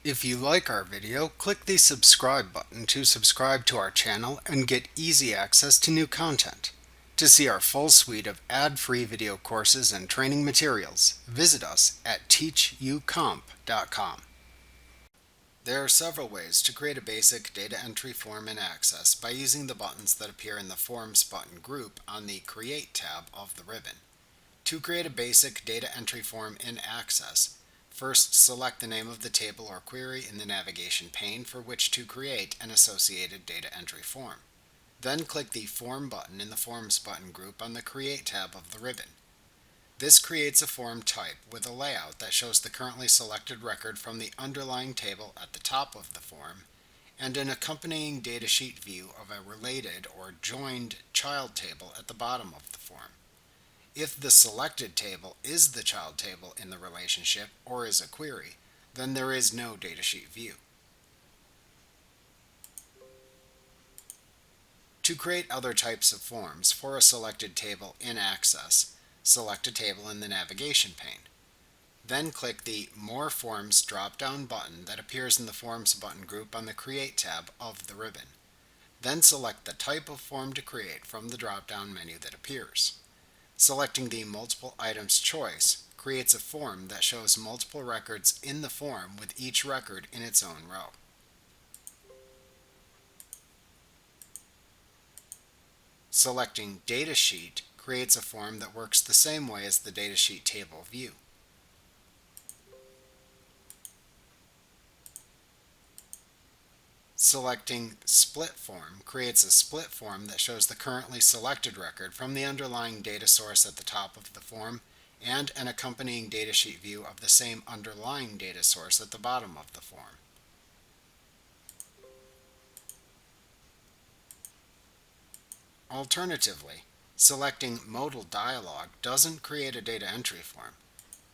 If you like our video, click the subscribe button to subscribe to our channel and get easy access to new content. To see our full suite of ad-free video courses and training materials, visit us at teachucomp.com. There are several ways to create a basic data entry form in Access by using the buttons that appear in the Forms button group on the Create tab of the ribbon. To create a basic data entry form in Access, first select the name of the table or query in the navigation pane for which to create an associated data entry form. Then click the Form button in the Forms button group on the Create tab of the ribbon. This creates a form type with a layout that shows the currently selected record from the underlying table at the top of the form and an accompanying datasheet view of a related or joined child table at the bottom of the form. If the selected table is the child table in the relationship or is a query, then there is no datasheet view. To create other types of forms for a selected table in Access, select a table in the navigation pane. Then click the More Forms drop-down button that appears in the Forms button group on the Create tab of the ribbon. Then select the type of form to create from the drop-down menu that appears. Selecting the Multiple Items choice creates a form that shows multiple records in the form with each record in its own row. Selecting Datasheet creates a form that works the same way as the datasheet table view. Selecting Split Form creates a split form that shows the currently selected record from the underlying data source at the top of the form and an accompanying datasheet view of the same underlying data source at the bottom of the form. Alternatively, selecting Modal Dialog doesn't create a data entry form.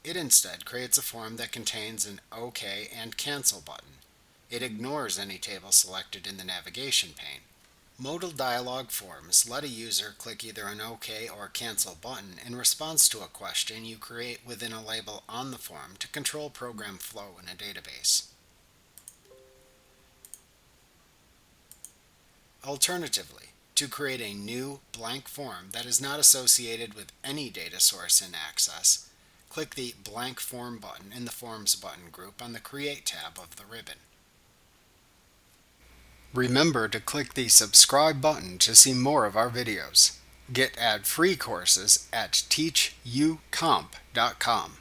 It instead creates a form that contains an OK and Cancel button. It ignores any table selected in the navigation pane. Modal Dialog forms let a user click either an OK or Cancel button in response to a question you create within a label on the form to control program flow in a database. Alternatively, to create a new blank form that is not associated with any data source in Access, click the Blank Form button in the Forms button group on the Create tab of the ribbon. Remember to click the subscribe button to see more of our videos. Get ad-free courses at teachucomp.com.